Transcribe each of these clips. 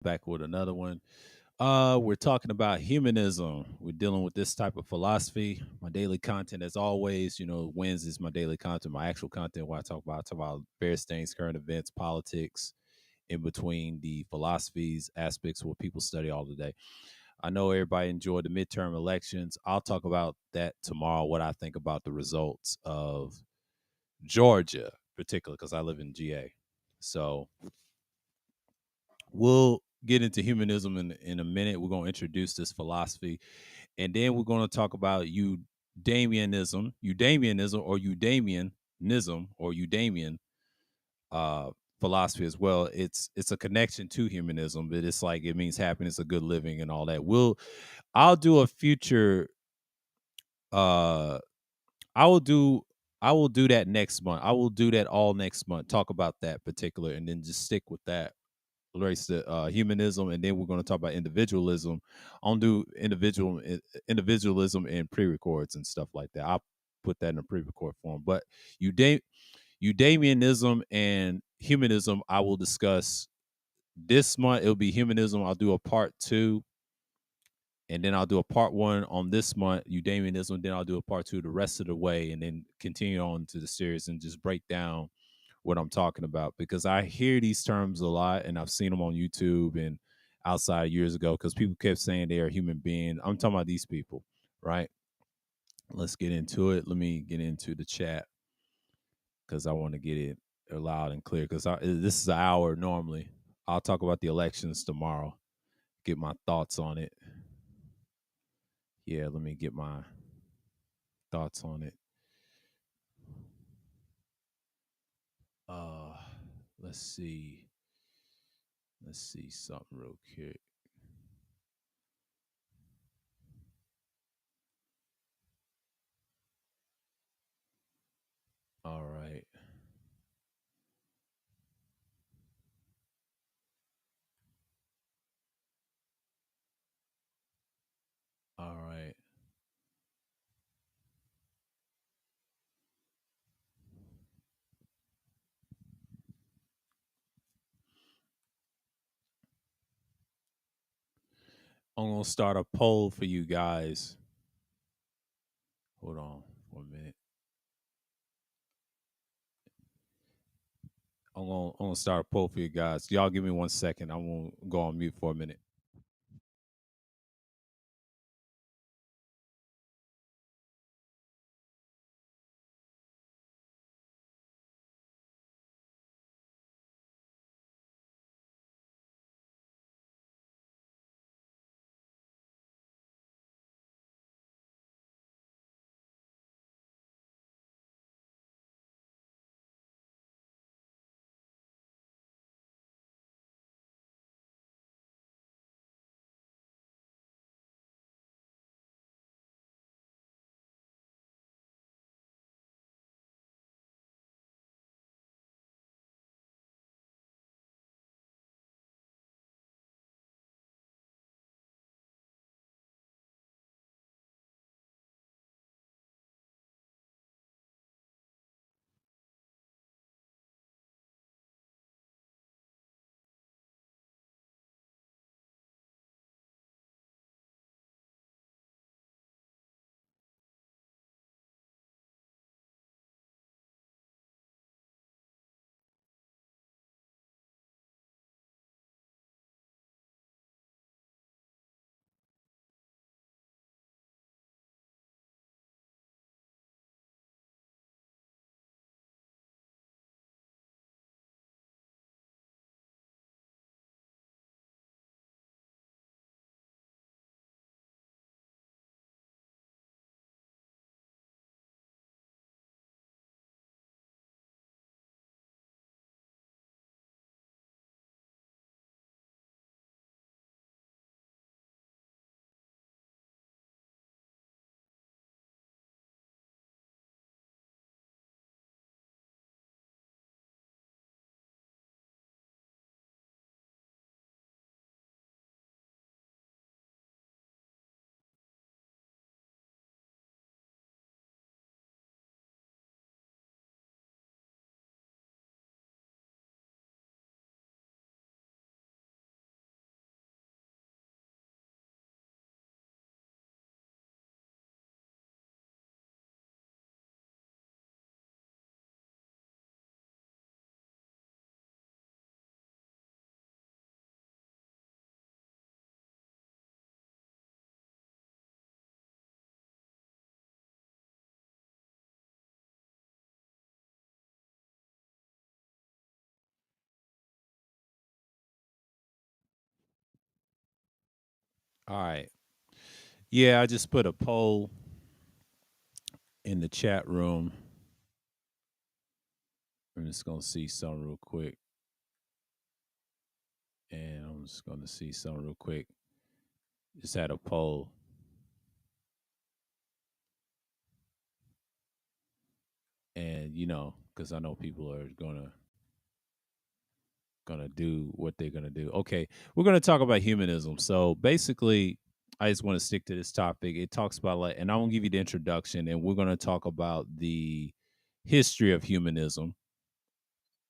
Back with another one. We're talking about humanism. We're dealing with this type of philosophy. My daily content, as always, Wednesdays is my daily content, my actual content. What I talk about various things, current events, politics, in between the philosophies, aspects, what people study all the day. I know everybody enjoyed the midterm elections. I'll talk about that tomorrow. What I think about the results of Georgia, particularly because I live in GA. So we'll get into humanism in a minute. We're going to introduce this philosophy, and then we're going to talk about Udamianism uh, philosophy as well. It's a connection to humanism, but it's like it means happiness, a good living, and all that. I'll do a future. Uh, I will do. I will do that next month. I will do that all next month. Talk about that particular, and then just stick with that race to humanism, and then we're going to talk about individualism. I'll do individualism in pre-records and stuff like that. I'll put that in a pre-record form. But Udamianism and humanism, I will discuss this month. It'll be humanism. I'll do a part two, and then I'll do a part one on this month, Udamianism. Then I'll do a part two the rest of the way, and then continue on to the series and just break down what I'm talking about, because I hear these terms a lot and I've seen them on YouTube and outside years ago because people kept saying they are human beings. I'm talking about these people, right? Let's get into it. Let me get into the chat because I want to get it loud and clear because this is an hour normally. I'll talk about the elections tomorrow, get my thoughts on it. Yeah, let me get my thoughts on it. Uh, let's see. Let's see something real quick. All right. All right. I'm gonna start a poll for you guys. Hold on 1 minute. I'm gonna start a poll for you guys. Y'all give me 1 second. I'm gonna go on mute for a minute. All right. Yeah, I just put a poll in the chat room. I'm just gonna see something real quick. And I'm just gonna see something real quick. Just had a poll. And because I know people are gonna do what they're gonna do. Okay, we're gonna talk about humanism. So basically, I just want to stick to this topic. It talks about like, and I'm gonna give you the introduction, and we're gonna talk about the history of humanism.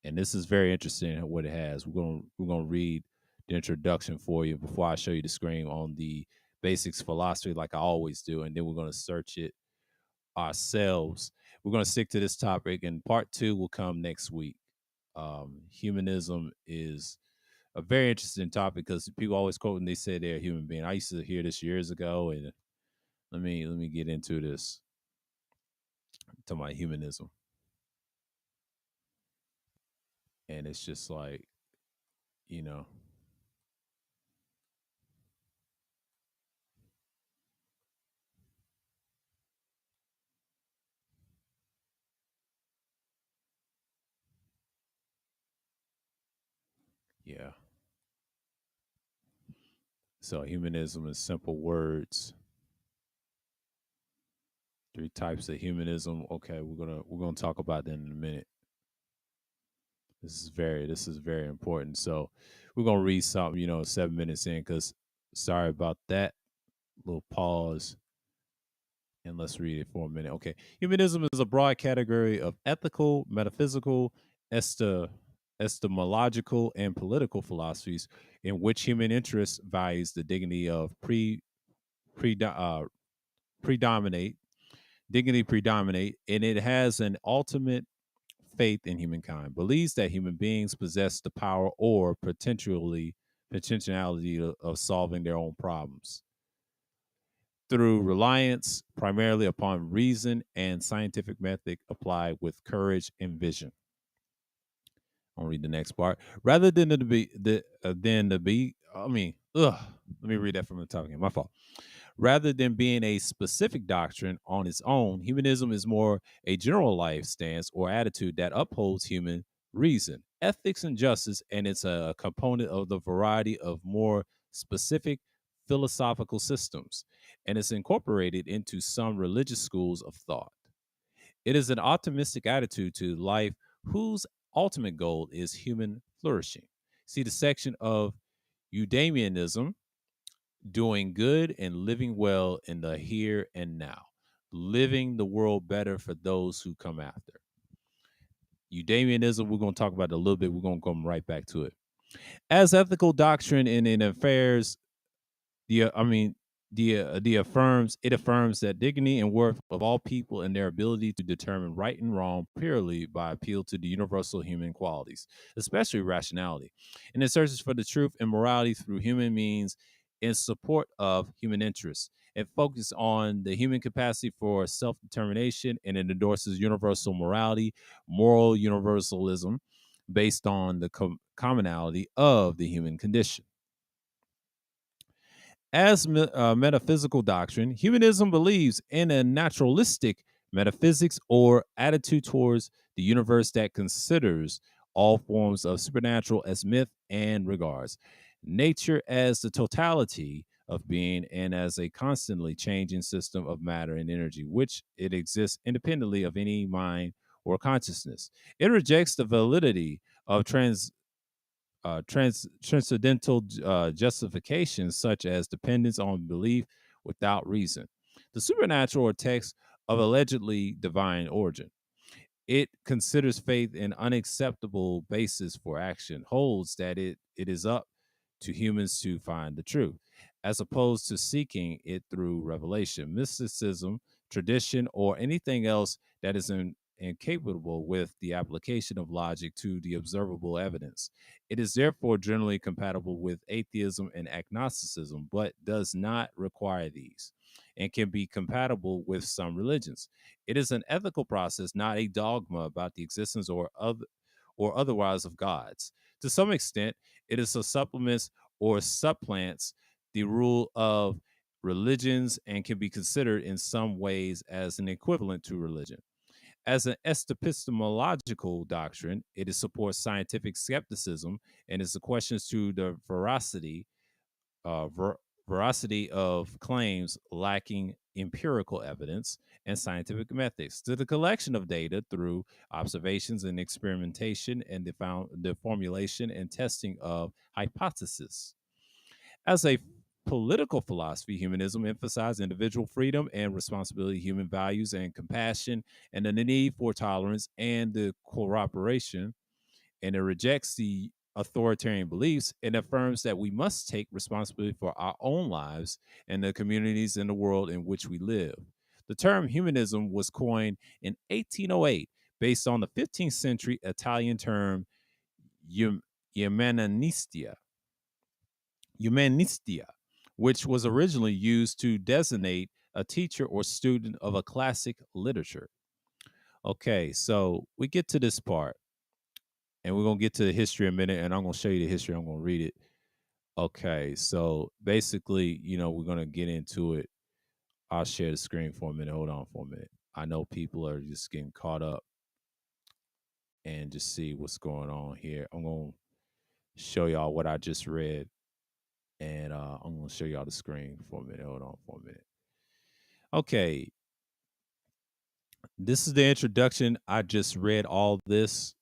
And this is very interesting what it has. We're gonna read the introduction for you before I show you the screen on the basics philosophy, like I always do, and then we're gonna search it ourselves. We're gonna stick to this topic, and part two will come next week. Humanism is a very interesting topic because people always quote and they say they're a human being. I used to hear this years ago, and let me get into this to my humanism, and it's just like you know, yeah. So humanism is simple words. Three types of humanism. Okay, we're gonna talk about that in a minute. This is very important. So we're gonna read something, 7 minutes in, because sorry about that. Little pause and let's read it for a minute. Okay. Humanism is a broad category of ethical, metaphysical, esti- epistemological, and political philosophies in which human interest values the dignity of pre predominate dignity predominate, and it has an ultimate faith in humankind, believes that human beings possess the power or potentiality of solving their own problems through reliance primarily upon reason and scientific method applied with courage and vision. I'll read the next part. Rather than to be the than to be, I mean, let me read that from the top again. My fault. Rather than being a specific doctrine on its own, humanism is more a general life stance or attitude that upholds human reason, ethics, and justice, and it's a component of the variety of more specific philosophical systems, and it's incorporated into some religious schools of thought. It is an optimistic attitude to life whose ultimate goal is human flourishing. See the section of Eudemianism, doing good and living well in the here and now, living the world better for those who come after. Eudemianism, we're going to talk about it a little bit. We're going to come right back to it. As ethical doctrine in affairs, I mean, the affirms that dignity and worth of all people and their ability to determine right and wrong purely by appeal to the universal human qualities, especially rationality, and it searches for the truth and morality through human means in support of human interests. It focuses on the human capacity for self-determination, and it endorses universal morality, moral universalism, based on the commonality of the human condition. As metaphysical doctrine, humanism believes in a naturalistic metaphysics or attitude towards the universe that considers all forms of supernatural as myth and regards nature as the totality of being and as a constantly changing system of matter and energy, which it exists independently of any mind or consciousness. It rejects the validity of transcendental justifications such as dependence on belief without reason, the supernatural or text of allegedly divine origin. It considers faith an unacceptable basis for action, holds that it is up to humans to find the truth, as opposed to seeking it through revelation, mysticism, tradition, or anything else that is incapable with the application of logic to the observable evidence. It is therefore generally compatible with atheism and agnosticism, but does not require these, and can be compatible with some religions. It is an ethical process, not a dogma about the existence or otherwise of gods. To some extent, it is a supplements or supplants the rule of religions and can be considered in some ways as an equivalent to religion. As an epistemological doctrine, it supports scientific skepticism and is the questions to the uh, ver- veracity of claims lacking empirical evidence and scientific methods to the collection of data through observations and experimentation and the formulation and testing of hypotheses. As a political philosophy, humanism emphasizes individual freedom and responsibility, human values and compassion, and the need for tolerance and the cooperation. And it rejects the authoritarian beliefs and affirms that we must take responsibility for our own lives and the communities in the world in which we live. The term humanism was coined in 1808 based on the 15th century Italian term hum- humanistia, humanistia, which was originally used to designate a teacher or student of a classic literature. Okay, so we get to this part, and we're gonna get to the history in a minute, and I'm gonna show you the history. I'm gonna read it. Okay, so basically, we're gonna get into it. I'll share the screen for a minute. Hold on for a minute. I know people are just getting caught up and just see what's going on here. I'm gonna show y'all what I just read, and I'm gonna show y'all the screen for a minute. Hold on for a minute. Okay, this is the introduction. I just read all this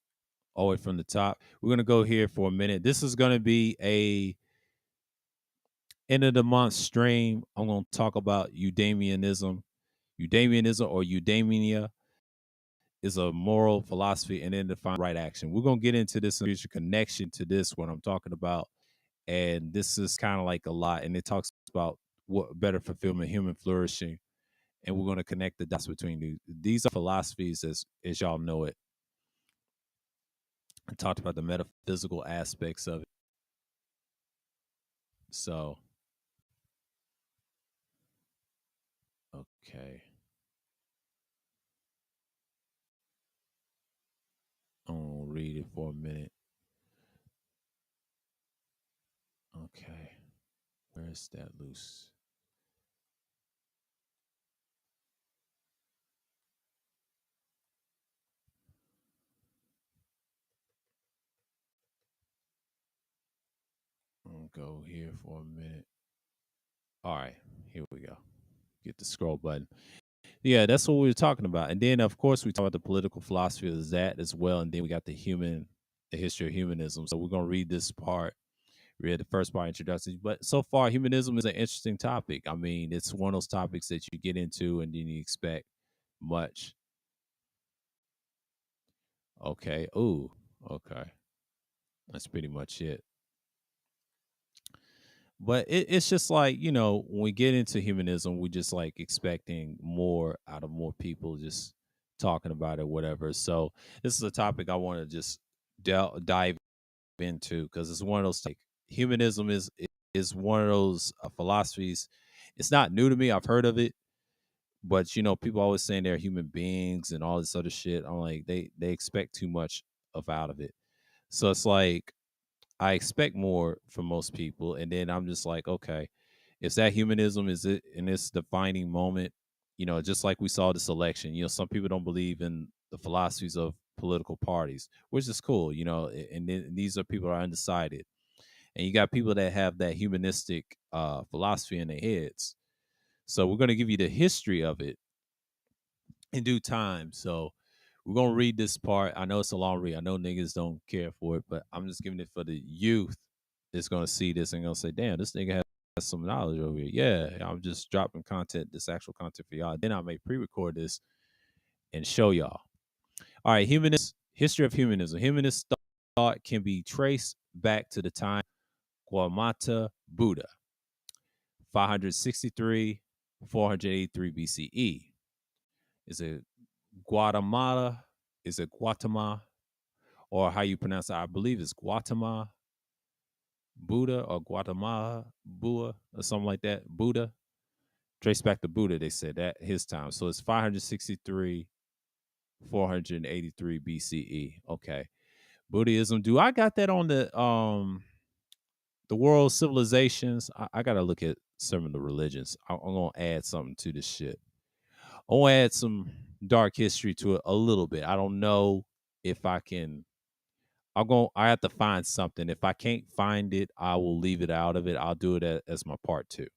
all the way from the top. We're gonna go here for a minute. This is gonna be a end of the month stream. I'm gonna talk about Eudemianism. Eudemianism or Eudemia is a moral philosophy and then define right action. We're gonna get into this and future connection to this what I'm talking about. And this is kind of like a lot, and it talks about what better fulfillment, human flourishing, and we're going to connect the dots between these are philosophies as y'all know it. I talked about the metaphysical aspects of it. So, okay, I'm gonna read it for a minute. Okay, where's that loose? I'm gonna go here for a minute. All right, here we go. Get the scroll button. Yeah, that's what we were talking about. And then, of course, we talk about the political philosophy of that as well. And then we got the history of humanism. So we're going to read this part, read the first part, introduction. But so far, humanism is an interesting topic. I mean, it's one of those topics that you get into and then you expect much. Okay. Ooh, okay. That's pretty much it. But it's just like, when we get into humanism, we just like expecting more out of more people just talking about it, whatever. So this is a topic I want to just dive into because it's one of those like humanism is one of those philosophies. It's not new to me. I've heard of it, but people always saying they're human beings and all this other shit. I'm like they expect too much of out of it. So it's like I expect more from most people, and then I'm just like, okay, is that humanism? Is it in this defining moment? Just like we saw this election. Some people don't believe in the philosophies of political parties, which is cool. And then these are people that are undecided, and you got people that have that humanistic philosophy in their heads. So we're going to give you the history of it in due time. So we're gonna read this part. I know it's a long read. I know niggas don't care for it, but I'm just giving it for the youth that's gonna see this and gonna say, "Damn, this nigga has some knowledge over here." Yeah, I'm just dropping content, this actual content for y'all. Then I may pre-record this and show y'all. All right, humanist history of humanism. Humanist thought can be traced back to the time Gautama Buddha, 563, 483 BCE. Is it Guatemala? Is it Guatemala? Or how you pronounce it? I believe it's Guatemala Buddha or Guatemala Bua or something like that. Buddha. Trace back to Buddha, they said that his time. So it's 563, 483 BCE. Okay. Buddhism. Do I got that on the the world civilizations. I gotta look at some of the religions. I'm gonna add something to this shit. I want to add some dark history to it a little bit. I don't know if I can. I have to find something. If I can't find it, I will leave it out of it. I'll do it as my part two.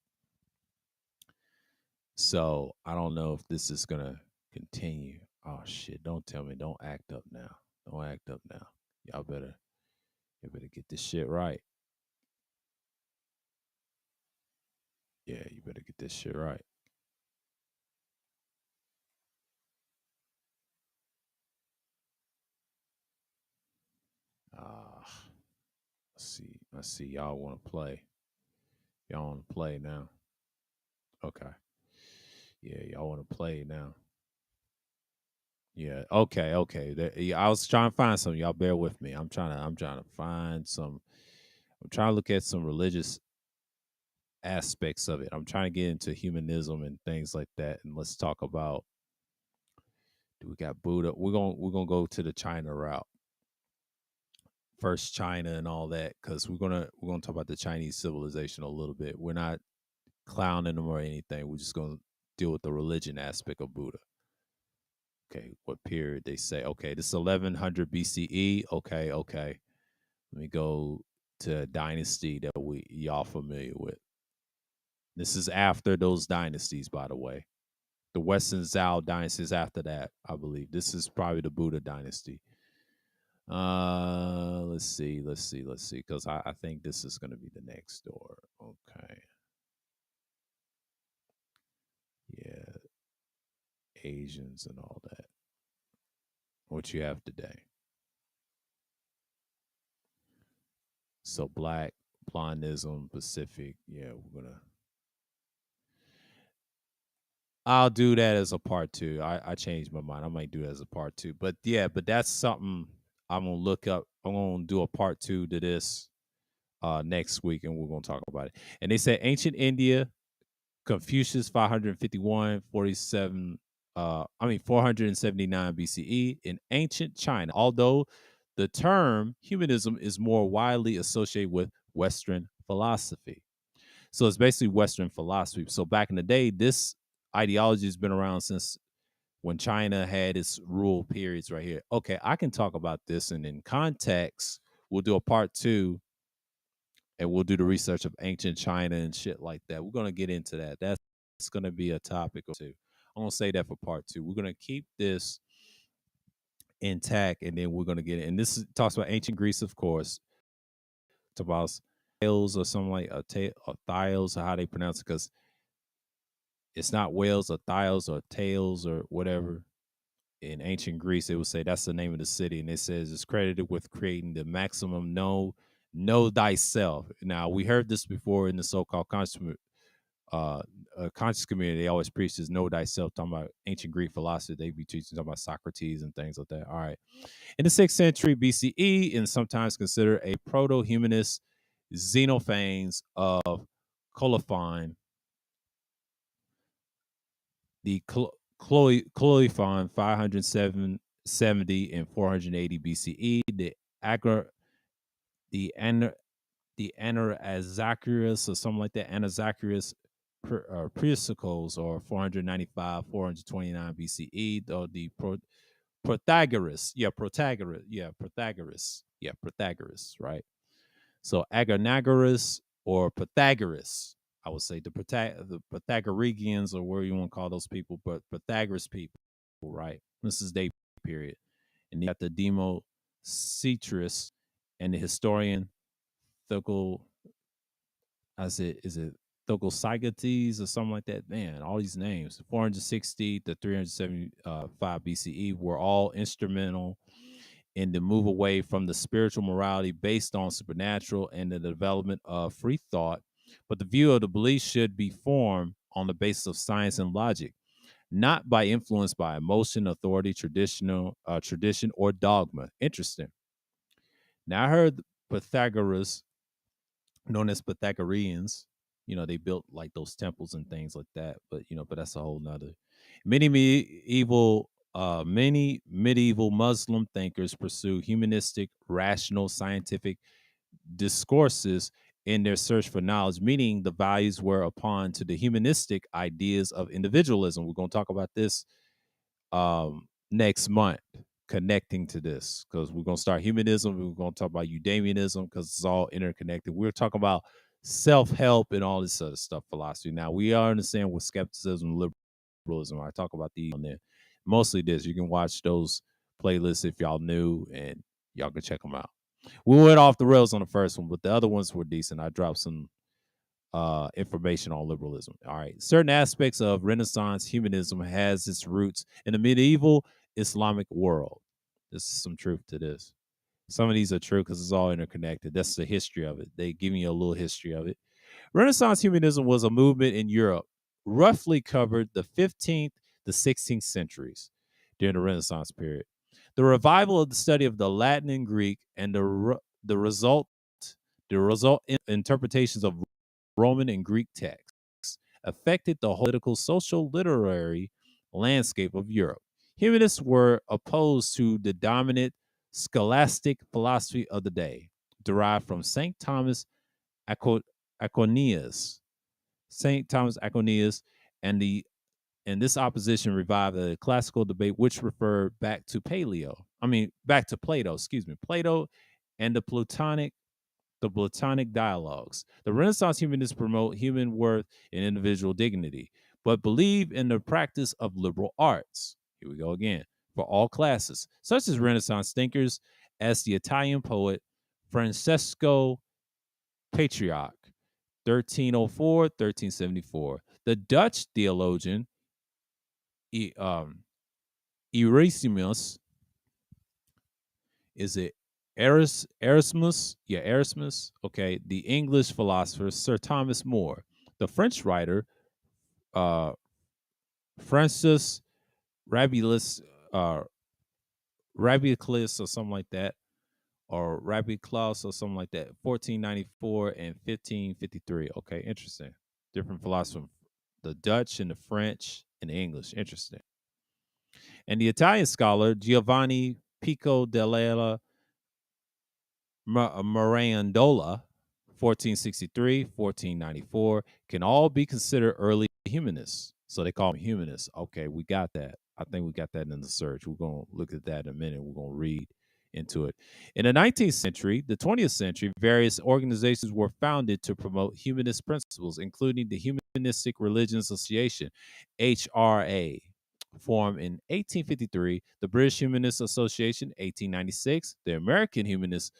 So I don't know if this is gonna continue. Oh shit! Don't tell me. Don't act up now. Don't act up now. Y'all better. You better get this shit right. Yeah, you better get this shit right. Ah, let's see. I see y'all want to play. Y'all want to play now. Okay. Yeah, y'all want to play now. Yeah. Okay. Okay. Yeah, I was trying to find some. Y'all bear with me. I'm trying to find some. I'm trying to look at some religious aspects of it. I'm trying to get into humanism and things like that. And let's talk about. Do we got Buddha? We're gonna go to the China route first, China and all that, because we're gonna talk about the Chinese civilization a little bit. We're not clowning them or anything. We're just gonna deal with the religion aspect of Buddha. Okay, what period they say? Okay, this is 1100 BCE. Okay, okay. Let me go to a dynasty that we y'all familiar with. This is after those dynasties, by the way. The Western Zhao dynasty is after that, I believe. This is probably the Buddha dynasty. Let's see, because I think this is gonna be the next door. Okay. Yeah, Asians and all that. What you have today. So black, blondism, Pacific. Yeah, I'll do that as a part two. I changed my mind. I might do it as a part two. But yeah, but that's something I'm gonna look up. I'm gonna do a part two to this next week, and we're gonna talk about it. And they say ancient India, Confucius 551, 47, 479 BCE in ancient China. Although the term humanism is more widely associated with Western philosophy. So it's basically Western philosophy. So back in the day, this ideology has been around since when China had its rule periods right here. Okay, I can talk about this, and in context, we'll do a part two, and we'll do the research of ancient China and shit like that. We're gonna get into that. That's gonna be a topic or two. I'm gonna say that for part two. We're gonna keep this intact, and then we're gonna get it. And talks about ancient Greece, of course. Talk about Thales or something like or Thiles or how they pronounce it, because it's not Wales or Thiles or Tails or whatever. In ancient Greece, they would say that's the name of the city, and it says it's credited with creating the maximum know thyself. Now we heard this before in the so-called uh, conscious community. They always preach this know thyself, talking about ancient Greek philosophy. They be teaching talking about Socrates and things like that. All right. In the 6th century BCE, and sometimes considered a proto-humanist, Xenophanes of Colophon, the Colophon 570 and 480 BCE, the An- the Anaxagoras or something like that, Anaxagoras Priscos, or 495, 429 BCE, or the Protagoras. Protagoras, right? So Agonagoras or Pythagoras, I would say the Pythagoreans, or where you want to call those people, but Pythagoras people, right? This is their period. And you got the Democetrus and the historian Thucydides. Is it Thucydides or something like that? Man, all these names, 460 to 375 BCE, were all instrumental in the move away from the spiritual morality based on supernatural and the development of free thought. But the view of the belief should be formed on the basis of science and logic, not by influence by emotion, authority, tradition, or dogma. Interesting. Now I heard Pythagoras, known as Pythagoreans, they built like those temples and things like that. But that's a whole nother. Many medieval Muslim thinkers pursue humanistic, rational, scientific discourses in their search for knowledge, meaning the values were upon to the humanistic ideas of individualism. We're going to talk about this next month, connecting to this, because we're going to start humanism. We're going to talk about Eudemianism because it's all interconnected. We're talking about self-help and all this other stuff, philosophy. Now, we are understand with skepticism, liberalism. I talk about these on there. Mostly this. You can watch those playlists if y'all new, and y'all can check them out. We went off the rails on the first one, but the other ones were decent. I dropped some information on liberalism. All right. Certain aspects of Renaissance humanism has its roots in the medieval Islamic world. There's some truth to this. Some of these are true because it's all interconnected. That's the history of it. They give you a little history of it. Renaissance humanism was a movement in Europe, roughly covered the 15th to 16th centuries during the Renaissance period. The revival of the study of the Latin and Greek and the result interpretations of Roman and Greek texts affected the whole political, social, literary landscape of Europe. Humanists were opposed to the dominant scholastic philosophy of the day, derived from St. Thomas Aquinas. St. Thomas Aquinas and the and this opposition revived a classical debate which referred back to Plato, Plato and the Platonic dialogues. The Renaissance humanists promote human worth and individual dignity, but believe in the practice of liberal arts. Here we go again. For all classes, such as Renaissance thinkers as the Italian poet Francesco Patriarch, 1304-1374. The Dutch theologian Erasmus, is it Erasmus? Yeah, Erasmus. Okay. The English philosopher Sir Thomas More. The French writer uh, Francis Rabelais, Rabelais or something like that, or Rabelais or something like that, 1494 and 1553. Okay, interesting. Different philosophers, the Dutch and the French and the English. Interesting. And the Italian scholar Giovanni Pico della Mirandola, 1463, 1494, can all be considered early humanists. So they call them humanists. Okay, we got that. I think we got that in the search. We're going to look at that in a minute. We're going to read into it. In the 19th century, the 20th century, various organizations were founded to promote humanist principles, including the Humanistic Religions Association, HRA, formed in 1853, the British Humanist Association, 1896, the American Humanist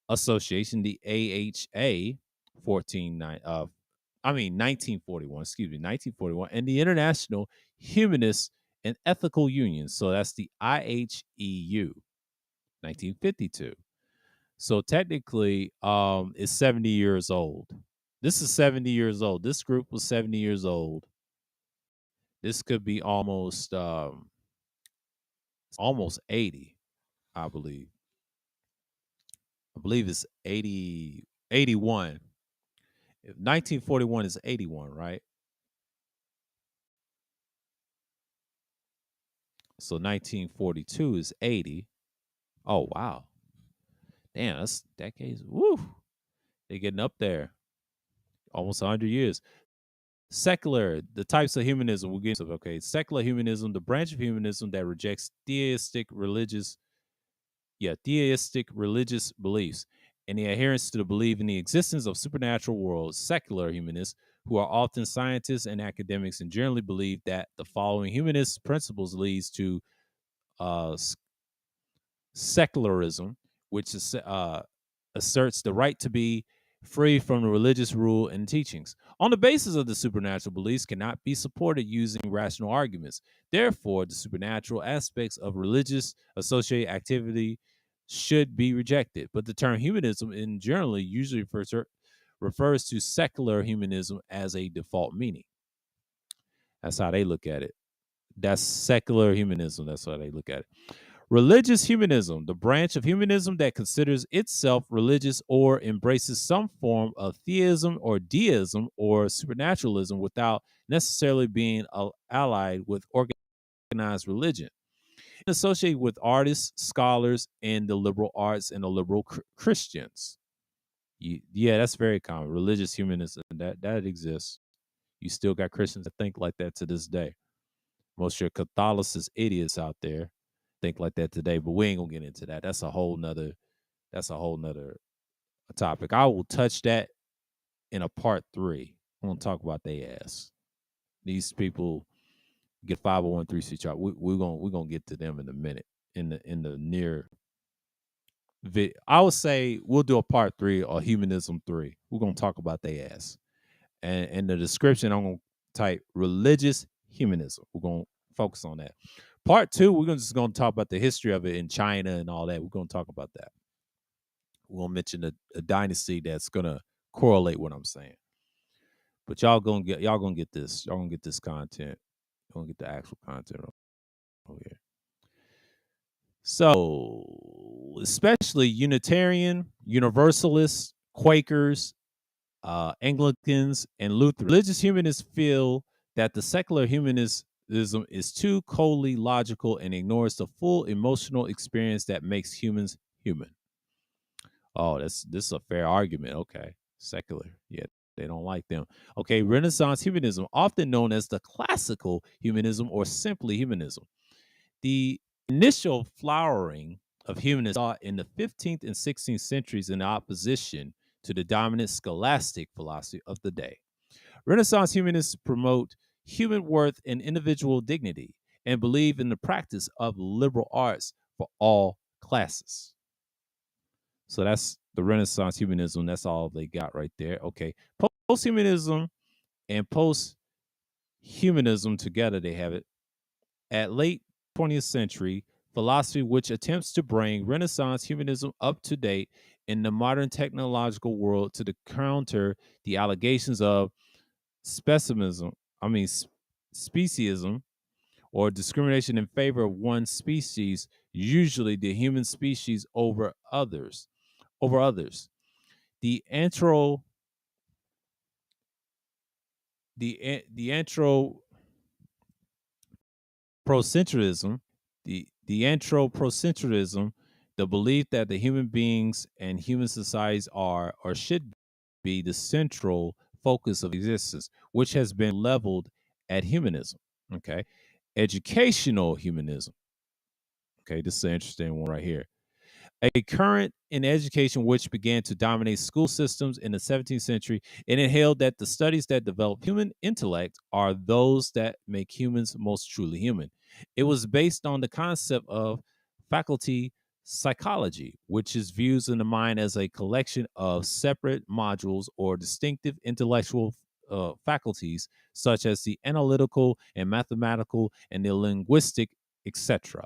Association, the AHA, 1941, 1941, and the International Humanist and Ethical Union. So that's the IHEU, 1952. So technically, it's 70 years old. This is 70 years old. This group was 70 years old. This could be almost 80, I believe. I believe it's 80, 81. If 1941 is 81, right? So 1942 is 80. Oh, wow. Damn, that's decades. Woo. They're getting up there. Almost 100 years. Secular, the types of humanism we'll get into. Okay, secular humanism, the branch of humanism that rejects theistic religious beliefs and the adherence to the belief in the existence of supernatural worlds. Secular humanists, who are often scientists and academics, and generally believe that the following humanist principles leads to uh, secularism, which is, asserts the right to be free from the religious rule and teachings on the basis of the supernatural beliefs cannot be supported using rational arguments. Therefore, the supernatural aspects of religious associated activity should be rejected. But the term humanism in generally usually refers to secular humanism as a default meaning. That's how they look at it. That's secular humanism. That's how they look at it. Religious humanism, the branch of humanism that considers itself religious or embraces some form of theism or deism or supernaturalism without necessarily being allied with organized religion. Associated with artists, scholars, and the liberal arts and the liberal Christians. Yeah, that's very common. Religious humanism, that exists. You still got Christians that think like that to this day. Most of your Catholicist idiots out there think like that today, but we ain't gonna get into that. That's a whole nother topic. I will touch that in a part 3. I'm gonna talk about they ass. These people get 501(c)(3) chart. We're gonna get to them in a minute. In the near I would say we'll do a part 3 or humanism 3. We're gonna talk about they ass. And in the description, I'm gonna type religious humanism. We're gonna focus on that. Part 2, we're just gonna talk about the history of it in China and all that. We're gonna talk about that. We'll mention a dynasty that's gonna correlate what I'm saying. But y'all gonna get this. Y'all gonna get this content. You're gonna get the actual content over here. So, especially Unitarian, Universalists, Quakers, Anglicans, and Lutherans, religious humanists feel that the secular humanism is too coldly logical and ignores the full emotional experience that makes humans human. Oh, this is a fair argument. Okay, secular, yeah, they don't like them. Okay, Renaissance humanism, often known as the classical humanism or simply humanism. The initial flowering of humanism saw in the 15th and 16th centuries in opposition to the dominant scholastic philosophy of the day. Renaissance humanists promote human worth and individual dignity and believe in the practice of liberal arts for all classes. So that's the Renaissance humanism. That's all they got right there. Okay. Post-humanism and post-humanism together, they have it. At late 20th century, philosophy which attempts to bring Renaissance humanism up to date in the modern technological world to counter the allegations of speciesism, speciesism, or discrimination in favor of one species, usually the human species over others. The antro the anthropocentrism, the anthropocentrism, the belief that the human beings and human societies are or should be the central focus of existence, which has been leveled at humanism. Okay. Educational humanism. Okay, this is an interesting one right here. A current in education which began to dominate school systems in the 17th century, and it held that the studies that develop human intellect are those that make humans most truly human. It was based on the concept of faculty psychology, which is views in the mind as a collection of separate modules or distinctive intellectual faculties, such as the analytical and mathematical and the linguistic, etc.,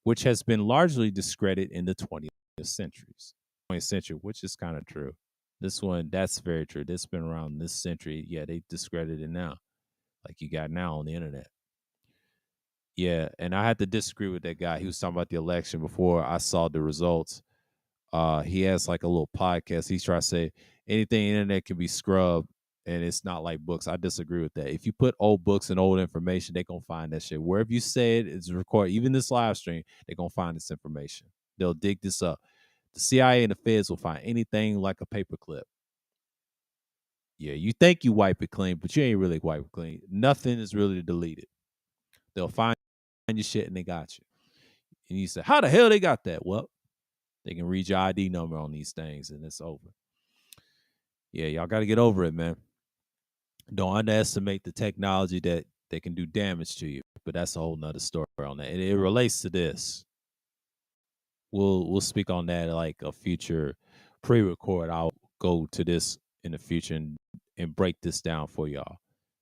which has been largely discredited in the 20th centuries. 20th century, which is kind of true. This one, that's very true. This has been around this century. Yeah, they discredited it now, like you got now on the internet. Yeah, and I had to disagree with that guy. He was talking about the election before I saw the results. He has like a little podcast. He's trying to say anything internet can be scrubbed and it's not like books. I disagree with that. If you put old books and old information, they're gonna find that shit. Wherever you say it, it's recorded. Even this live stream, they're gonna find this information. They'll dig this up. The CIA and the feds will find anything like a paperclip. Yeah, you think you wipe it clean, but you ain't really wipe it clean. Nothing is really deleted. They'll find your shit and they got you. And you say, how the hell they got that? Well, they can read your ID number on these things and it's over. Yeah, y'all got to get over it, man. Don't underestimate the technology that can do damage to you. But that's a whole nother story on that. It relates to this. We'll speak on that like a future pre-record. I'll go to this in the future and break this down for y'all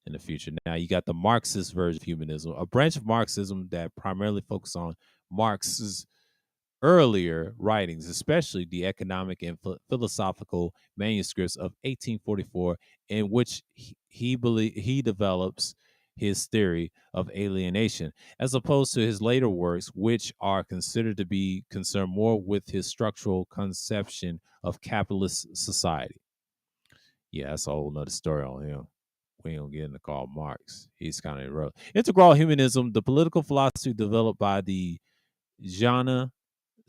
in the future. Now you got the Marxist version of humanism, a branch of Marxism that primarily focuses on Marx's earlier writings, especially the economic and philosophical manuscripts of 1844, in which he develops his theory of alienation, as opposed to his later works, which are considered to be concerned more with his structural conception of capitalist society. Yeah, that's a whole nother story on him. We ain't gonna get into Karl Marx. He's kind of irrelevant. Integral humanism, the political philosophy developed by the Jana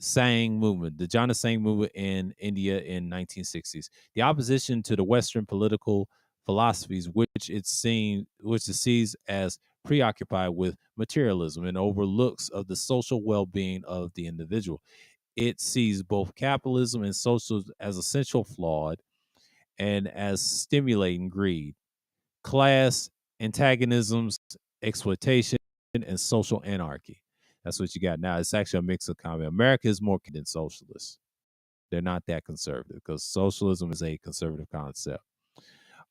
Sangh movement, the Jnana Sangh movement in India in 1960s. The opposition to the Western political philosophies, which it sees as preoccupied with materialism and overlooks of the social well-being of the individual. It sees both capitalism and socialism as essential flawed and as stimulating greed, class antagonisms, exploitation, and social anarchy. That's what you got now. It's actually a mix of comedy. America is more than socialist. They're not that conservative because socialism is a conservative concept.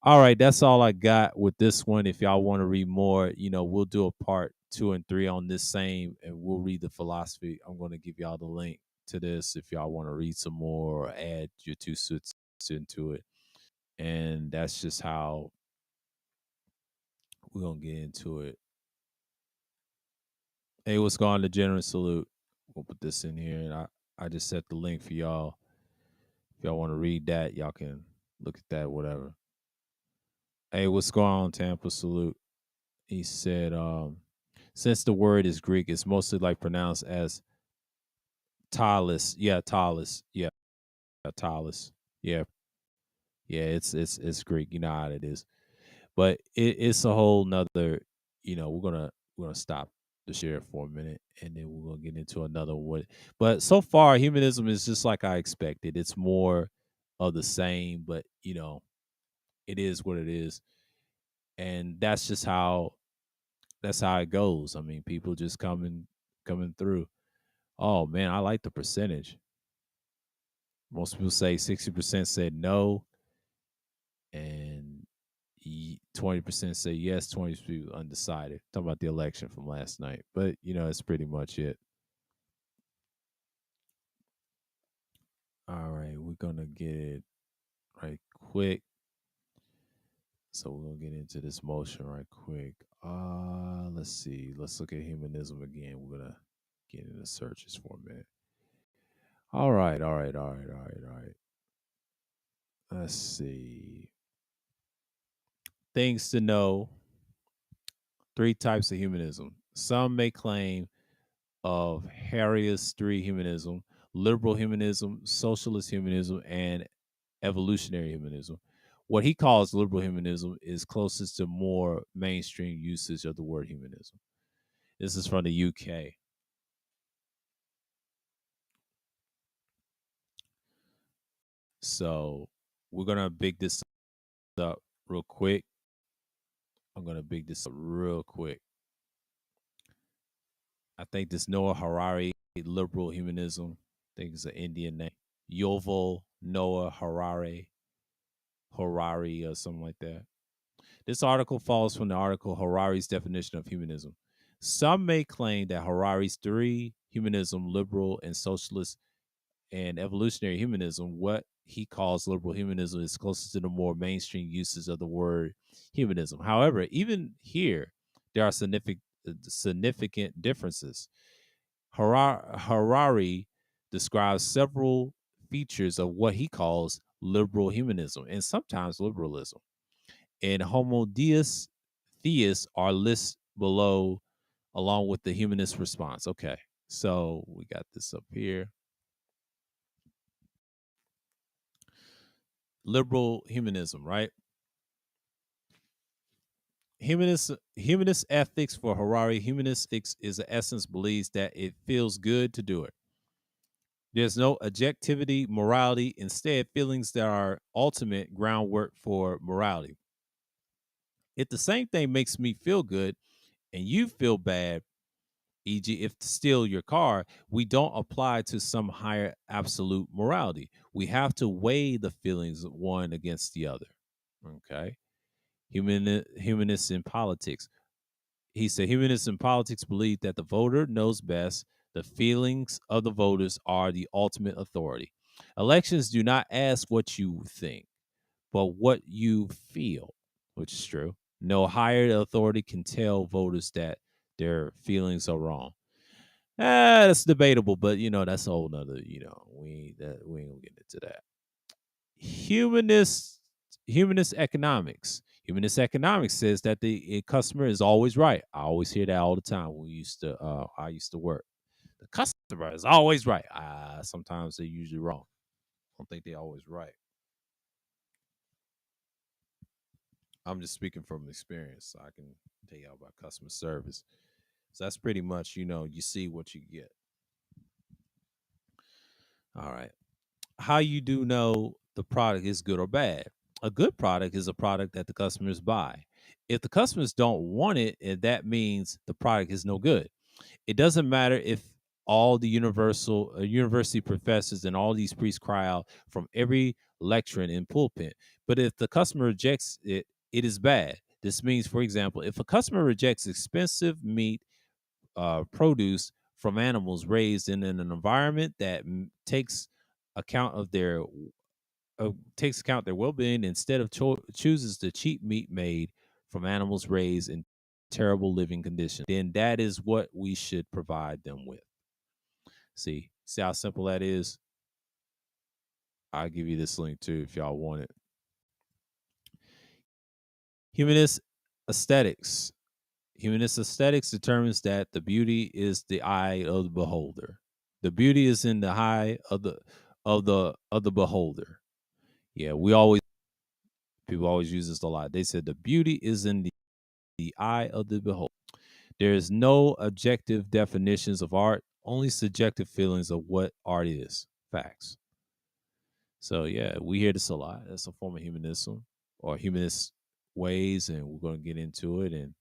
All right, that's all I got with this one. If y'all want to read more, we'll do a part 2 and 3 on this same, and we'll read the philosophy. I'm going to give y'all the link to this if y'all want to read some more or add your 2 cents into it. And that's just how we're going to get into it. Hey, what's going on? The generous salute. We'll put this in here, and I just set the link for y'all. If y'all want to read that, y'all can look at that, whatever. Hey, what's going on, Tampa? Salute. He said, since the word is Greek, it's mostly like pronounced as talis. Yeah, talis. Yeah, talis. Yeah, yeah. It's Greek. You know how it is. But it's a whole nother. We're gonna stop the share for a minute, and then we're gonna get into another one. But so far, humanism is just like I expected. It's more of the same, but it is what it is, and that's how it goes. I mean, people just coming through. Oh man, I like the percentage. Most people say 60% said no, and 20% say yes. 20% undecided. Talking about the election from last night, but that's pretty much it. All right, we're gonna get it right quick. So we're gonna get into this motion right quick. Let's see. Let's look at humanism again. We're gonna get into searches for a minute. All right, all right, all right, all right, all right. Let's see. Things to know. 3 types of humanism. Some may claim of Harrius 3 humanism, liberal humanism, socialist humanism, and evolutionary humanism. What he calls liberal humanism is closest to more mainstream usage of the word humanism. This is from the UK. So we're going to big this up real quick. I'm going to big this up real quick. I think this Noah Harari, liberal humanism, I think it's an Indian name. Yoval Noah Harari or something like that. This article follows from the article Harari's definition of humanism. Some may claim that Harari's 3 humanism, liberal and socialist and evolutionary humanism, what he calls liberal humanism, is closest to the more mainstream uses of the word humanism. However, even here, there are significant differences. Harari describes several features of what he calls liberal humanism and sometimes liberalism. And homo theists are listed below along with the humanist response. Okay, so we got this up here. Liberal humanism, right? Humanist ethics for Harari, humanist ethics is the essence believes that it feels good to do it. There's no objectivity, morality, instead feelings that are ultimate groundwork for morality. If the same thing makes me feel good and you feel bad, e.g., if to steal your car, we don't apply to some higher absolute morality. We have to weigh the feelings of one against the other. Okay. Humanists in politics. He said humanists in politics believe that the voter knows best. The feelings of the voters are the ultimate authority. Elections do not ask what you think, but what you feel, which is true. No higher authority can tell voters that their feelings are wrong. That's debatable, but that's a whole nother. We ain't gonna get into that. Humanist humanist economics. Humanist economics says that the customer is always right. I always hear that all the time. I used to work. The customer is always right. Sometimes they're usually wrong. I don't think they're always right. I'm just speaking from experience. So I can tell you about customer service. So that's pretty much, you see what you get. All right. How you do know the product is good or bad? A good product is a product that the customers buy. If the customers don't want it, that means the product is no good. It doesn't matter if all the university professors and all these priests cry out from every lecturing in pulpit. But if the customer rejects it, it is bad. This means, for example, if a customer rejects expensive meat, produce from animals raised in an environment that account of their takes account their well-being instead of chooses the cheap meat made from animals raised in terrible living conditions, then that is what we should provide them with. See how simple that is? I'll give you this link too if y'all want it. Humanist aesthetics. Humanist aesthetics determines that the beauty is the eye of the beholder. The beauty is in the eye of the beholder. Yeah, people always use this a lot. They said the beauty is in the eye of the beholder. There is no objective definitions of art, only subjective feelings of what art is. Facts. So yeah, we hear this a lot. That's a form of humanism or humanist ways, and we're going to get into it. And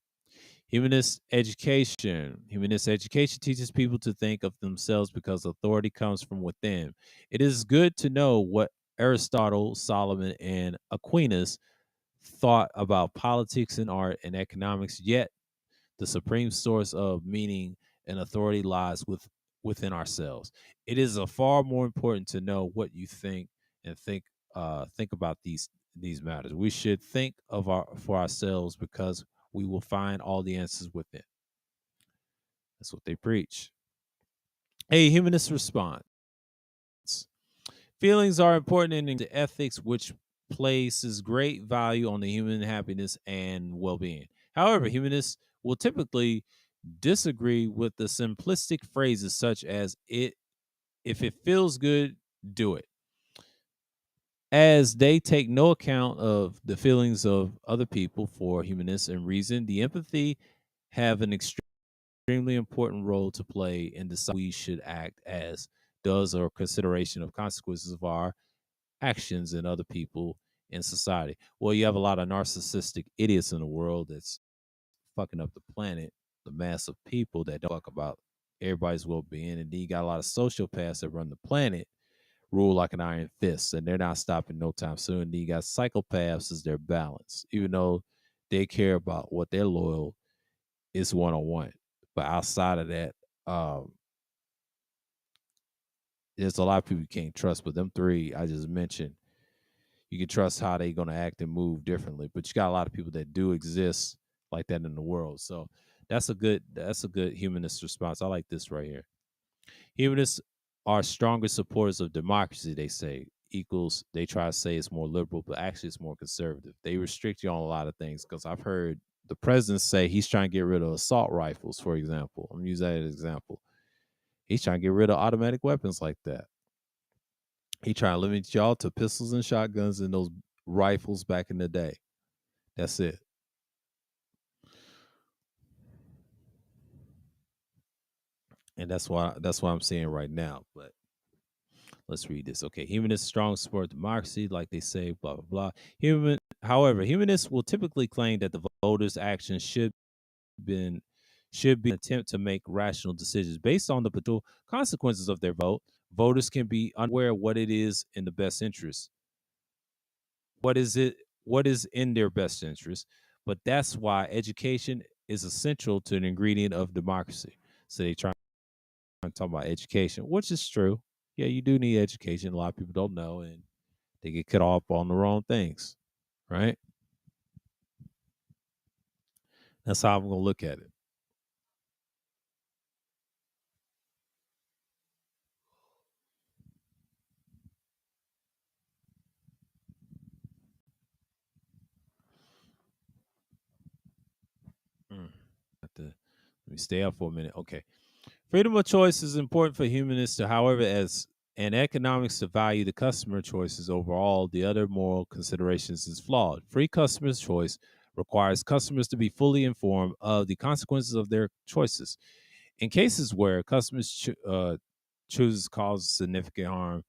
humanist education. Humanist education teaches people to think of themselves because authority comes from within. It is good to know what Aristotle, Solomon, and Aquinas thought about politics and art and economics, yet the supreme source of meaning and authority lies within ourselves. It is a far more important to know what you think and think about these matters. We should think of our for ourselves because we will find all the answers within. That's what they preach. A humanist response. Feelings are important in the ethics, which places great value on the human happiness and well-being. However, humanists will typically disagree with the simplistic phrases such as it if it feels good, do it. As they take no account of the feelings of other people. For humanists and reason, the empathy have an extremely important role to play in deciding we should act as does or consideration of consequences of our actions and other people in society. Well, you have a lot of narcissistic idiots in the world that's fucking up the planet, the mass of people that don't talk about everybody's well-being, and then you got a lot of sociopaths that run the planet, rule like an iron fist, and they're not stopping no time soon. And then you got psychopaths as their balance, even though they care about what they're loyal is one-on-one. But outside of that, um, there's a lot of people you can't trust. But them three I just mentioned, you can trust how they gonna act and move differently. But you got a lot of people that do exist like that in the world. So that's a good humanist response. I like this right here. Humanists are stronger supporters of democracy, they say. Equals they try to say it's more liberal, but actually it's more conservative. They restrict you on a lot of things because I've heard the president say he's trying to get rid of assault rifles, for example. I'm gonna use that as an example. He's trying to get rid of automatic weapons like that. He trying to limit y'all to pistols and shotguns and those rifles back in the day. That's it. And that's why I'm saying right now. But let's read this. Okay, humanists strong support democracy, like they say, blah blah blah. However, humanists will typically claim that the voters' actions been should be an attempt to make rational decisions based on the potential consequences of their vote. Voters can be unaware of what it is in the best interest. What is in their best interest? But that's why education is essential to an ingredient of democracy. So they try to talk about education, which is true. Yeah, you do need education. A lot of people don't know, and they get cut off on the wrong things, right? That's how I'm gonna look at it. Mm. Have to let me stay up for a minute. Okay. Freedom of choice is important for humanists to, however, as and economics to value the customer choices overall, the other moral considerations is flawed. Free customer's choice requires customers to be fully informed of the consequences of their choices. In cases where customers chooses cause significant harm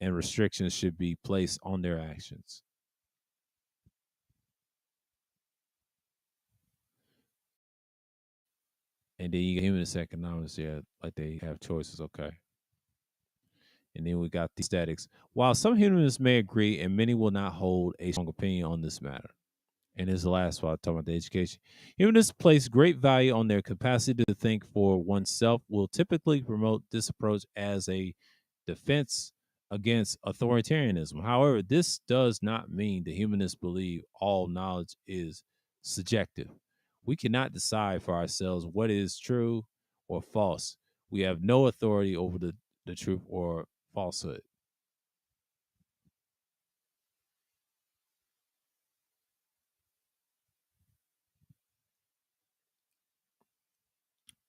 and restrictions should be placed on their actions. And then you get humanist economics, yeah, like they have choices, okay. And then we got the statics. While some humanists may agree and many will not hold a strong opinion on this matter. And this is the last part, talking about the education. Humanists place great value on their capacity to think for oneself, will typically promote this approach as a defense against authoritarianism. However, this does not mean the humanists believe all knowledge is subjective. We cannot decide for ourselves what is true or false. We have no authority over the truth or falsehood.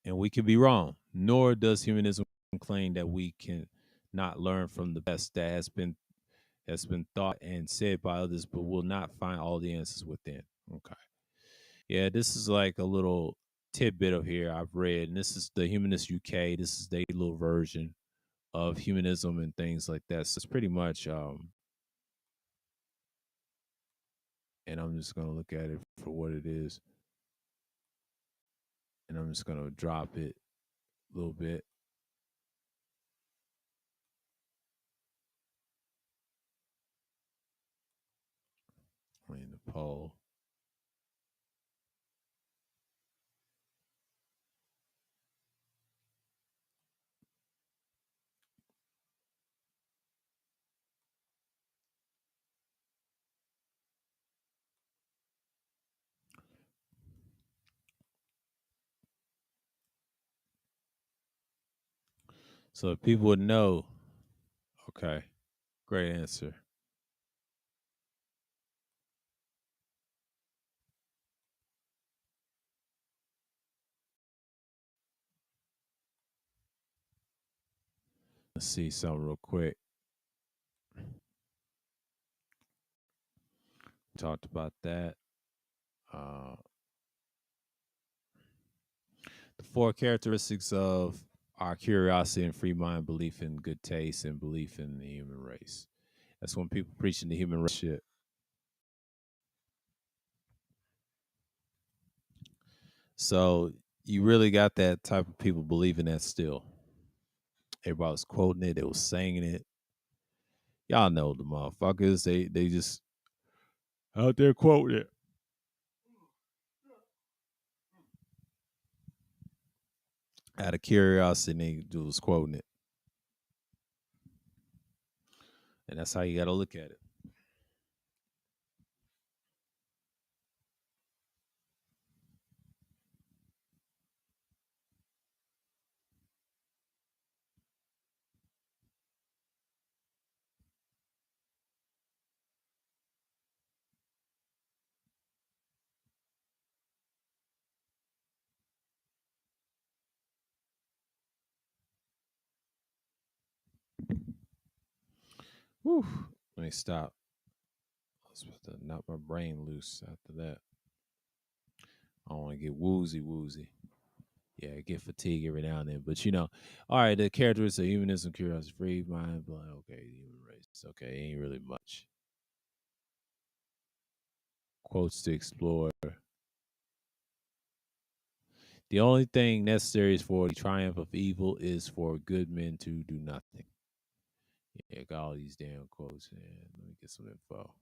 And we could be wrong. Nor does humanism claim that we can not learn from the best that has been thought and said by others, but will not find all the answers within. Okay. Yeah, this is like a little tidbit of here I've read, and this is the Humanist UK. This is their little version of humanism and things like that. So it's pretty much and I'm just gonna look at it for what it is, and I'm just gonna drop it a little bit. In the poll. So if people would know, okay, great answer. Let's see something real quick. Talked about that. Uh, the four characteristics of our curiosity and free mind, belief in good taste, and belief in the human race. That's when people preaching the human race shit. So you really got that type of people believing that still. Everybody was quoting it, they was singing it. Y'all know the motherfuckers. They just out there quoting it out of curiosity. They was quoting it, and that's how you got to look at it. Whew. Let me stop. I was about to knock my brain loose after that. I don't want to get woozy. Yeah, I get fatigue every now and then. But all right, the characteristics of humanism, curiosity, free mind, blind. Okay, the human race. Okay, ain't really much. Quotes to explore. The only thing necessary is for the triumph of evil is for good men to do nothing. Yeah, got all these damn quotes. And let me get some info.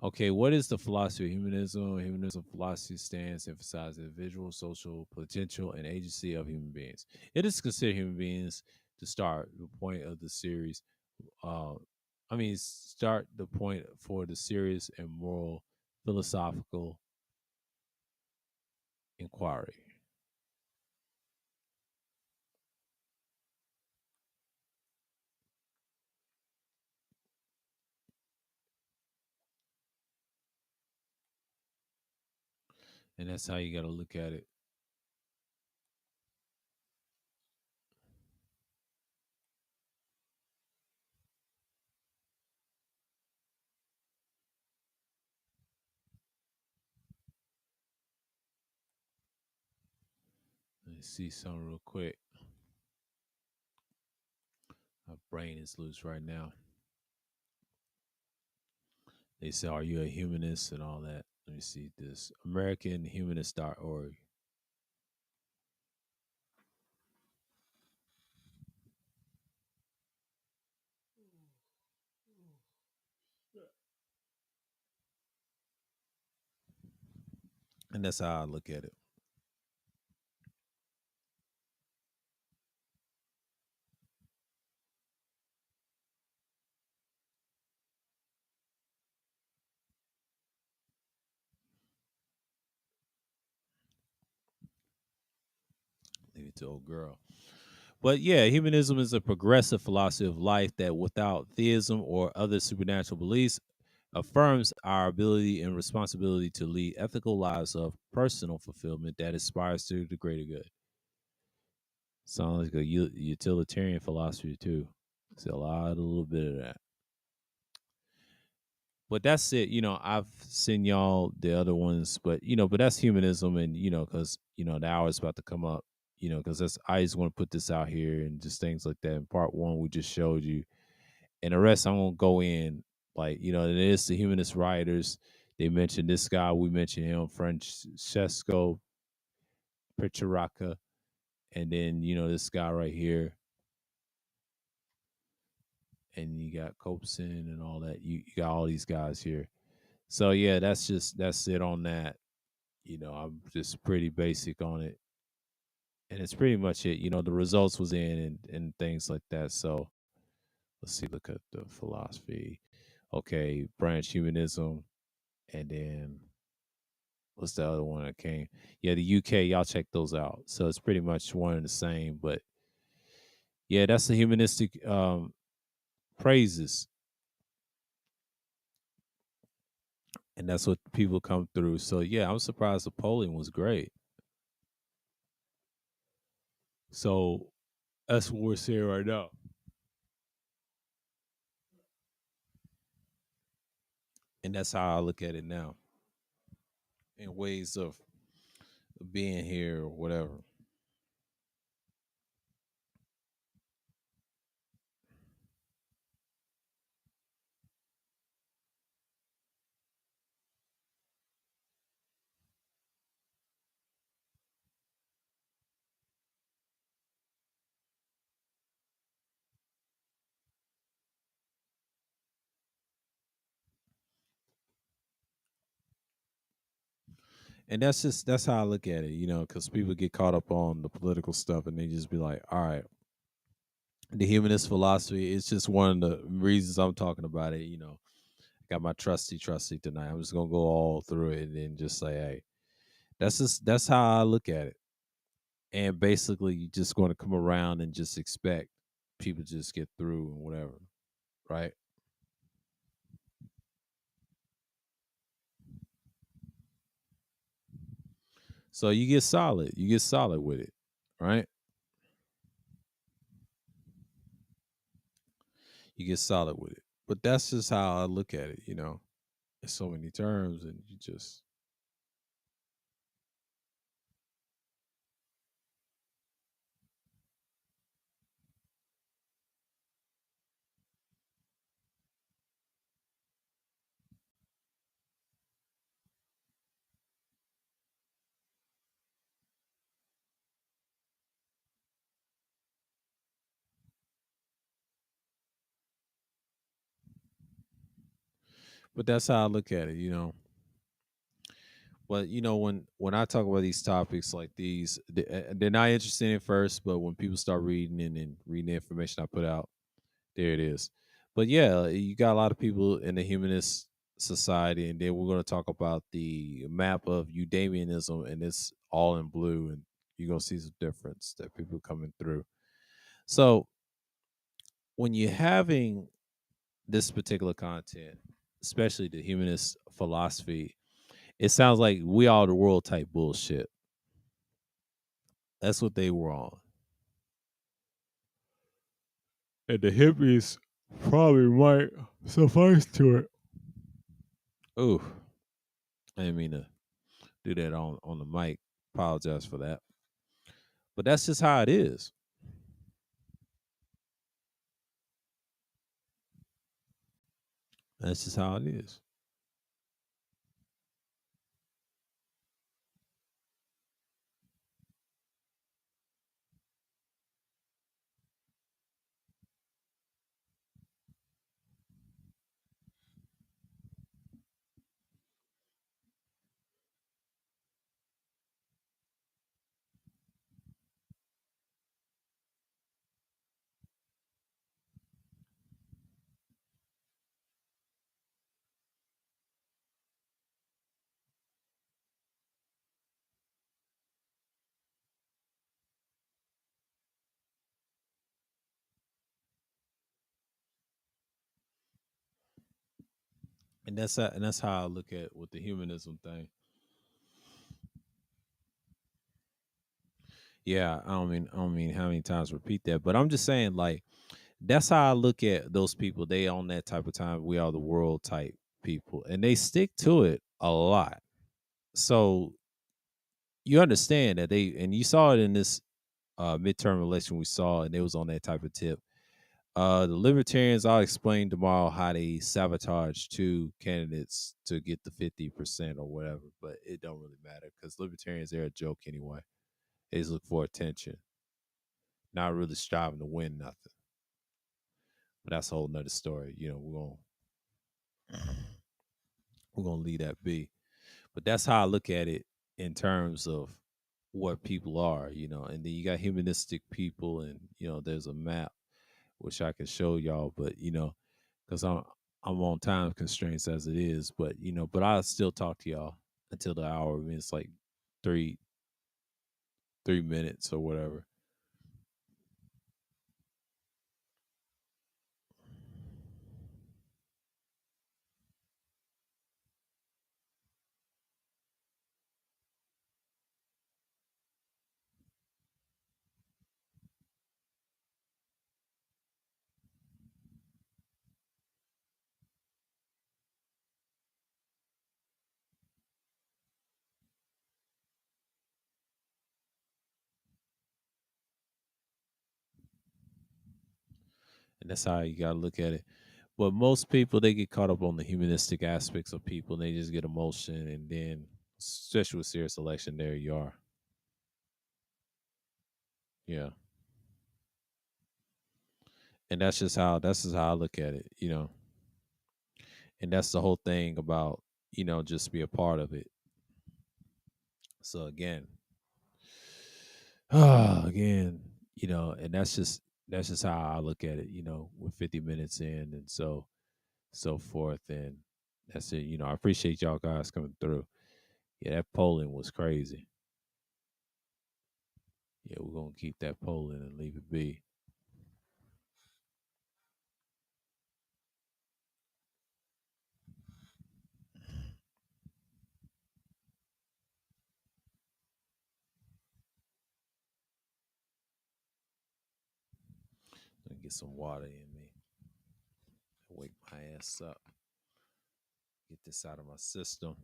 Okay, what is the philosophy of humanism? Humanism philosophy stands emphasizing the visual, social potential, and agency of human beings. It is considered human beings to start the point of the series. Uh, start the point for the serious and moral philosophical inquiry. And that's how you got to look at it. Let's see something real quick. My brain is loose right now. They say, "Are you a humanist?" and all that. Let me see this. AmericanHumanist.org. And that's how I look at it. Leave it to old girl. But yeah, humanism is a progressive philosophy of life that, without theism or other supernatural beliefs, affirms our ability and responsibility to lead ethical lives of personal fulfillment that aspires to the greater good. Sounds like a utilitarian philosophy too. It's a little bit of that. But that's it. I've seen y'all the other ones, but but that's humanism, and because the hour is about to come up. Because that's I just want to put this out here and just things like that. In part one, we just showed you, and the rest I'm gonna go in like it is the humanist writers. They mentioned this guy. We mentioned him, Francesco Petrarca, and then this guy right here, and you got Copeson and all that. You got all these guys here. So yeah, that's it on that. I'm just pretty basic on it, and it's pretty much it. The results was in and things like that. So let's see, look at the philosophy. Okay, branch humanism, and then what's the other one that came? Yeah, the UK. Y'all check those out. So it's pretty much one and the same, but yeah, that's the humanistic praises, and that's what people come through. So yeah, I'm surprised the polling was great. So that's what we're seeing right now. And that's how I look at it now, in ways of being here or whatever. And that's how I look at it, because people get caught up on the political stuff and they just be like, all right, the humanist philosophy is just one of the reasons I'm talking about it. Got my trusty tonight. I'm just gonna go all through it and then just say, hey, that's how I look at it. And basically, you're just going to come around and just expect people to just get through and whatever, right? So you get solid. You get solid with it, right? You get solid with it. But that's just how I look at it. There's so many terms, and you just. But that's how I look at it. But when I talk about these topics like these, they're not interesting at first, but when people start reading and reading the information I put out, there it is. But yeah, you got a lot of people in the humanist society, and then we're going to talk about the map of Eudemianism, and it's all in blue, and you're going to see some difference that people coming through. So when you're having this particular content, especially the humanist philosophy, It sounds like we are the world type bullshit. That's what they were on. And the hippies probably might suffice to it. Ooh, I didn't mean to do that on the mic. Apologize for that. But that's just how it is. That's just how it is. And that's how I look at with the humanism thing. Yeah, I don't mean how many times repeat that, but I'm just saying like that's how I look at those people. They on that type of time. We are the world type people, and they stick to it a lot. So you understand that they, and you saw it in this midterm election we saw, and they was on that type of tip. The libertarians, I'll explain tomorrow how they sabotage two candidates to get the 50% or whatever, but it don't really matter because libertarians, they're a joke anyway. They just look for attention, not really striving to win nothing. But that's a whole nother story. You know, we're gonna leave that be. But that's how I look at it in terms of what people are, you know. And then you got humanistic people, and there's a map which I can show y'all, but because I'm on time constraints as it is, but but I'll still talk to y'all until the hour. I mean, it's like three 3 minutes or whatever. And that's how you gotta look at it. But most people, they get caught up on the humanistic aspects of people, and they just get emotion, and then especially with serious election, there you are. Yeah. And that's just how I look at it, and that's the whole thing about just be a part of it. So again, again, and that's just how I look at it. We're 50 minutes in, and so forth, and that's it. I appreciate y'all guys coming through. Yeah, that polling was crazy. Yeah, we're gonna keep that polling and leave it be. Let me get some water in me. Wake my ass up. Get this out of my system.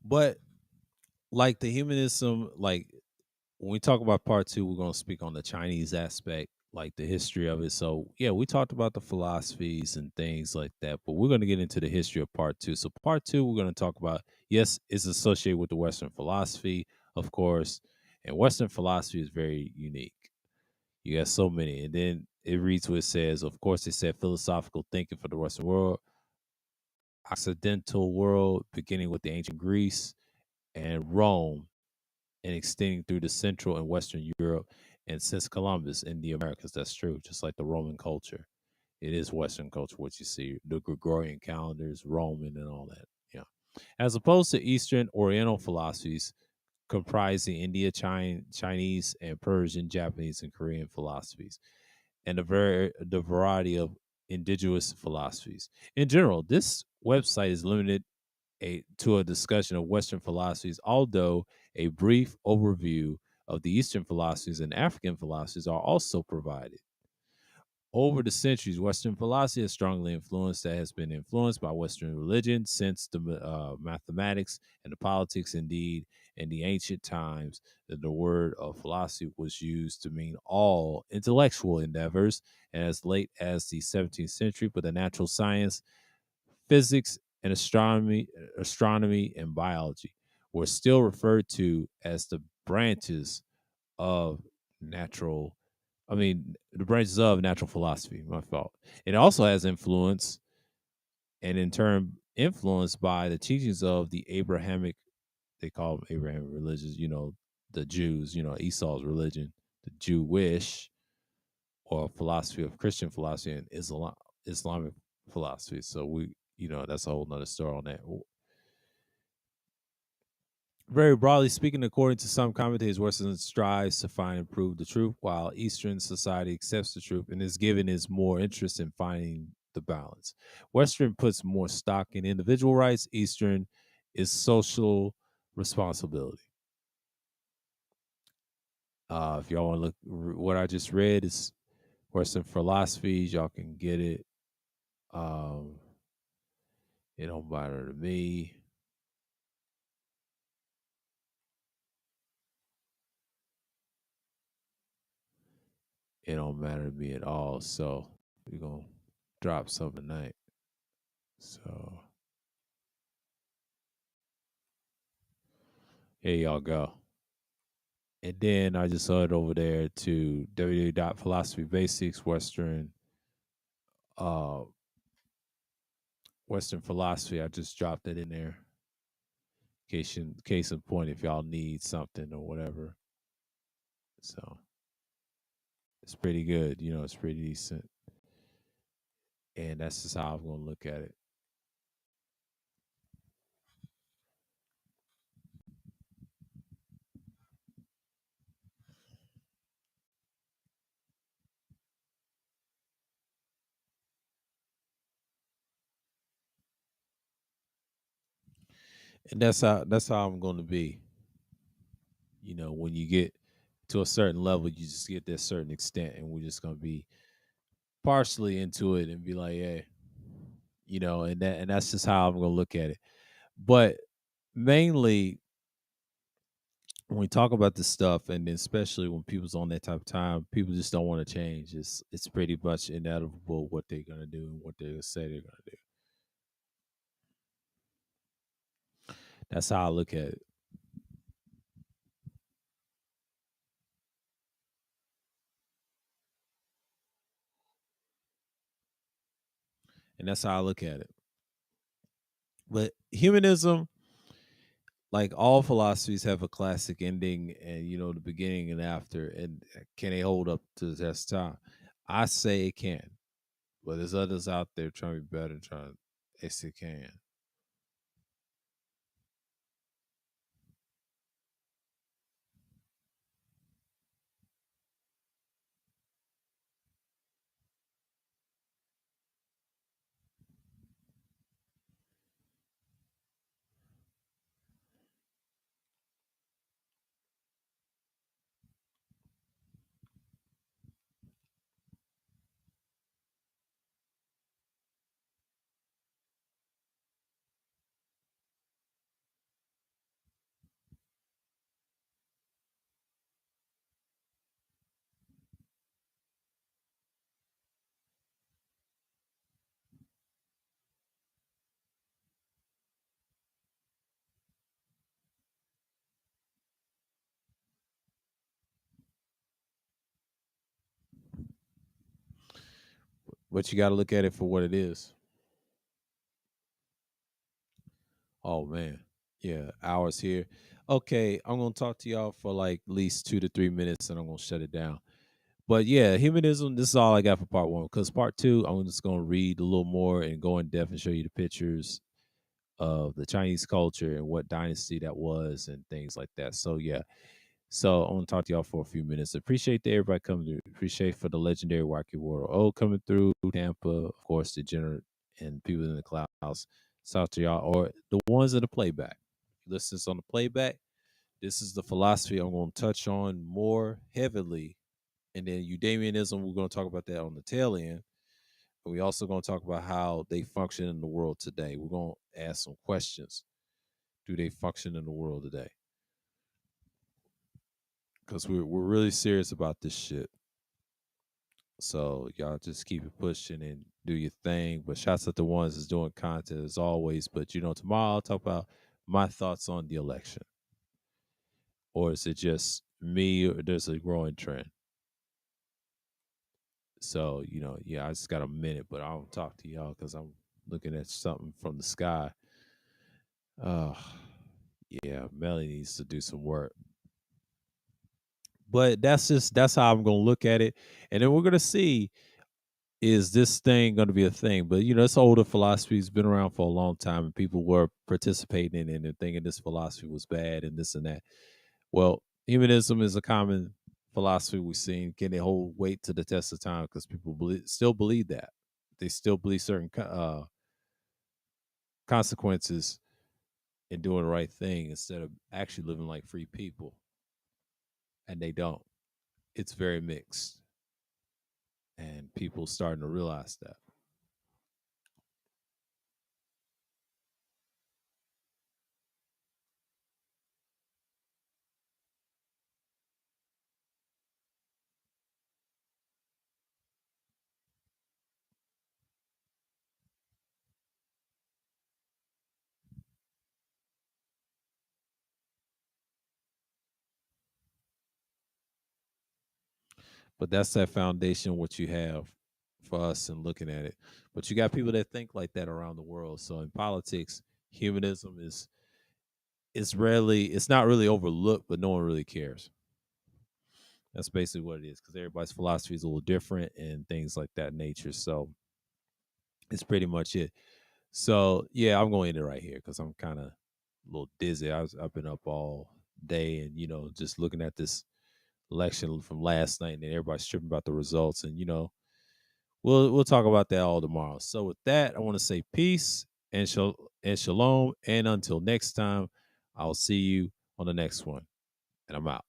But like the humanism, like when we talk about part two, we're going to speak on the Chinese aspect, like the history of it. So, yeah, we talked about the philosophies and things like that, but we're going to get into the history of part two. So, part two, we're going to talk about, yes, it's associated with the Western philosophy, of course, and Western philosophy is very unique. You got so many. And then it reads what it says. Of course, it said philosophical thinking for the Western world, Occidental world, beginning with the ancient Greece and Rome and extending through the Central and Western Europe, and since Columbus in the Americas. That's true, just like the Roman culture. It is Western culture, what you see, the Gregorian calendars, Roman, and all that. Yeah. As opposed to Eastern Oriental philosophies, comprising India, Chinese, and Persian, Japanese, and Korean philosophies, and the variety of indigenous philosophies. In general, this website is limited to a discussion of Western philosophies, although a brief overview of the Eastern philosophies and African philosophies are also provided. Over the centuries, Western philosophy has strongly influenced that has been influenced by Western religion since the mathematics and the politics. Indeed, in the ancient times, that the word of philosophy was used to mean all intellectual endeavors, and as late as the 17th century, but the natural science, physics, and astronomy and biology were still referred to as the branches of natural the branches of natural philosophy. My fault. It also has influence, and in turn influenced by the teachings of the Abrahamic, they call them Abrahamic religions, the Jews, Esau's religion, the Jewish, or philosophy of Christian philosophy, and Islamic philosophy. So that's a whole nother story on that. Very broadly speaking, according to some commentators, Western strives to find and prove the truth, while Eastern society accepts the truth and is given is more interest in finding the balance. Western puts more stock in individual rights. Eastern is social responsibility. If y'all want to look, what I just read is Western philosophies. Y'all can get it. Um, it don't matter to me. It don't matter to me at all. So we're gonna drop some tonight. So here y'all go. And then I just head over there to www.philosophybasics uh Western philosophy. I just dropped it in there. Case in point, if y'all need something or whatever. So it's pretty good, it's pretty decent. And that's just how I'm gonna look at it. And that's how I'm gonna be. When you get to a certain level, you just get to a certain extent, and we're just gonna be partially into it and be like, hey, and that's just how I'm gonna look at it. But mainly when we talk about this stuff, and especially when people's on that type of time, people just don't want to change. It's pretty much inevitable what they're gonna do and what they're gonna say they're gonna do. That's how I look at it, and that's how I look at it. But humanism, like all philosophies, have a classic ending, and the beginning and after. And can they hold up to the test of time? I say it can, but there's others out there trying to be better, trying. Yes, it can. But you got to look at it for what it is. Oh man, yeah, hours here. Okay, I'm gonna talk to y'all for like at least 2 to 3 minutes, and I'm gonna shut it down. But yeah, humanism. This is all I got for part one. Because part two, I'm just gonna read a little more and go in depth and show you the pictures. of the Chinese culture and what dynasty that was and things like that. So yeah. So I want to talk to y'all for a few minutes. Appreciate everybody coming through. Appreciate for the legendary Wacky World. Oh, coming through Tampa, of course, Degenerate and people in the clouds. Shout to y'all or the ones in the playback. Listen on the playback. This is the philosophy I'm going to touch on more heavily. And then Eudemianism, we're going to talk about that on the tail end. And we also going to talk about how they function in the world today. We're going to ask some questions. Do they function in the world today? Because we're really serious about this shit. So y'all just keep it pushing and do your thing. But shouts out the ones that's doing content as always. But tomorrow I'll talk about my thoughts on the election. Or is it just me or there's a growing trend? So, yeah, I just got a minute, but I'll talk to y'all because I'm looking at something from the sky. Uh yeah, Melly needs to do some work. But that's how I'm gonna look at it. And then we're gonna see, is this thing going to be a thing? But it's older philosophy. It's been around for a long time, and people were participating in it and thinking this philosophy was bad and this and that. Well, humanism is a common philosophy we've seen. Can it hold weight to the test of time? Because people still believe that. They still believe certain consequences in doing the right thing instead of actually living like free people, and they don't. It's very mixed, and people starting to realize that. But that's that foundation what you have for us and looking at it. But you got people that think like that around the world. So in politics, humanism it's not really overlooked, but no one really cares. That's basically what it is because everybody's philosophy is a little different and things like that nature. So it's pretty much it. So yeah, I'm going to end it right here because I'm kind of a little dizzy. I've been up all day and just looking at this election from last night and everybody's tripping about the results and we'll talk about that all tomorrow. So with that, I want to say peace and shalom, and until next time, I'll see you on the next one, and I'm out.